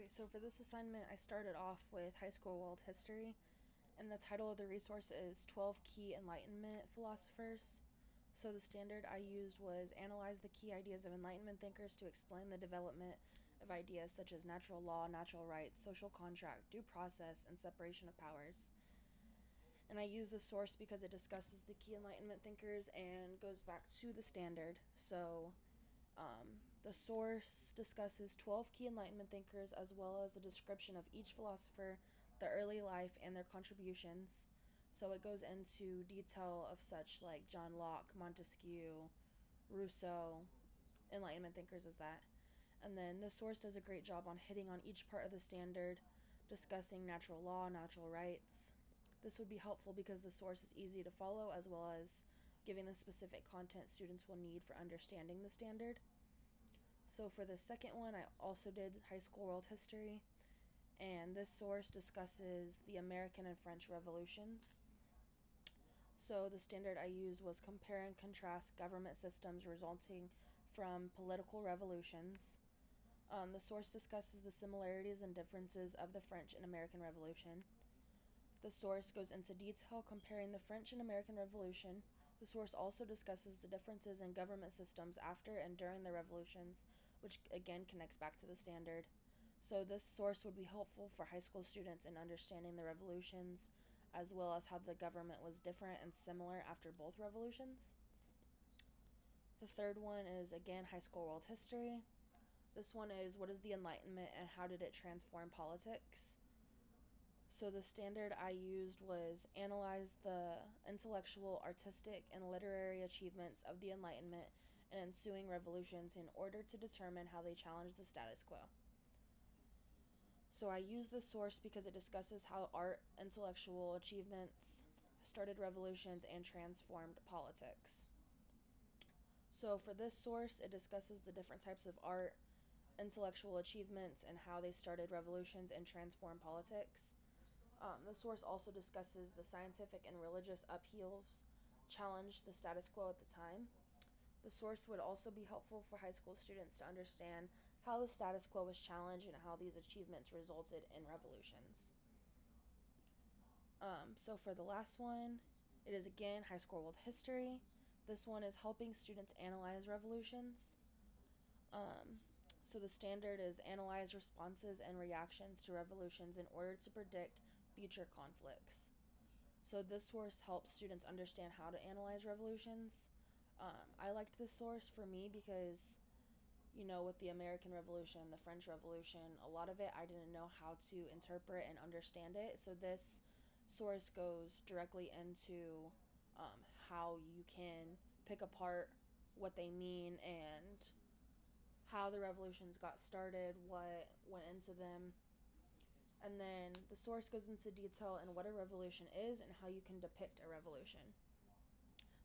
Okay, so for this assignment, I started off with high school world history, and the title of the resource is 12 Key Enlightenment Philosophers. So the standard I used was analyze the key ideas of Enlightenment thinkers to explain the development of ideas such as natural law, natural rights, social contract, due process, and separation of powers. And I use the source because it discusses the key Enlightenment thinkers and goes back to the standard. The source discusses 12 key Enlightenment thinkers as well as a description of each philosopher, their early life, and their contributions. So it goes into detail of such like John Locke, Montesquieu, Rousseau, Enlightenment thinkers as that. And then the source does a great job on hitting on each part of the standard, discussing natural law, natural rights. This would be helpful because the source is easy to follow as well as giving the specific content students will need for understanding the standard. So for the second one, I also did high school world history, and this source discusses the American and French revolutions. So the standard I used was compare and contrast government systems resulting from political revolutions. The source discusses the similarities and differences of the French and American Revolution. The source goes into detail comparing the French and American Revolution. The source also discusses the differences in government systems after and during the revolutions, which again connects back to the standard. So this source would be helpful for high school students in understanding the revolutions, as well as how the government was different and similar after both revolutions. The third one is again high school world history. This one is what is the Enlightenment and how did it transform politics? So the standard I used was analyze the intellectual, artistic, and literary achievements of the Enlightenment and ensuing revolutions in order to determine how they challenged the status quo. So I use this source because it discusses how art, intellectual achievements started revolutions and transformed politics. So for this source, it discusses the different types of art, intellectual achievements, and how they started revolutions and transformed politics. The source also discusses the scientific and religious upheavals challenged the status quo at the time. The source would also be helpful for high school students to understand how the status quo was challenged and how these achievements resulted in revolutions. So for the last one, it is again high school world history. This one is helping students analyze revolutions. So the standard is analyze responses and reactions to revolutions in order to predict future conflicts. So this source helps students understand how to analyze revolutions. I liked this source for me because, with the American Revolution, the French Revolution, a lot of it I didn't know how to interpret and understand it. So this source goes directly into how you can pick apart what they mean and how the revolutions got started, what went into them. And then the source goes into detail in what a revolution is and how you can depict a revolution.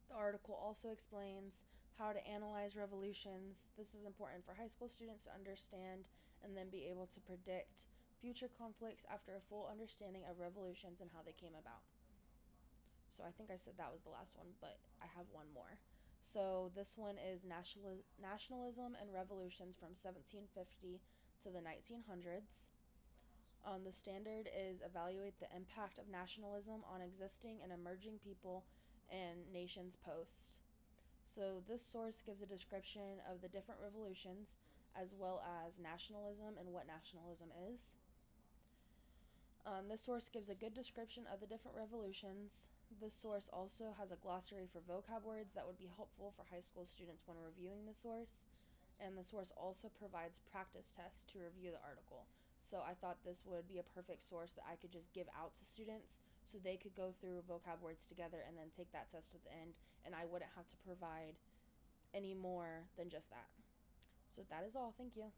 The article also explains how to analyze revolutions. This is important for high school students to understand and then be able to predict future conflicts after a full understanding of revolutions and how they came about. So I think I said that was the last one, but I have one more. So this one is nationalism and revolutions from 1750 to the 1900s. The standard is evaluate the impact of nationalism on existing and emerging people and nations post. So this source gives a description of the different revolutions as well as nationalism and what nationalism is. This source gives a good description of the different revolutions. This source also has a glossary for vocab words that would be helpful for high school students when reviewing the source. And the source also provides practice tests to review the article. So I thought this would be a perfect source that I could just give out to students so they could go through vocab words together and then take that test at the end, and I wouldn't have to provide any more than just that. So that is all. Thank you.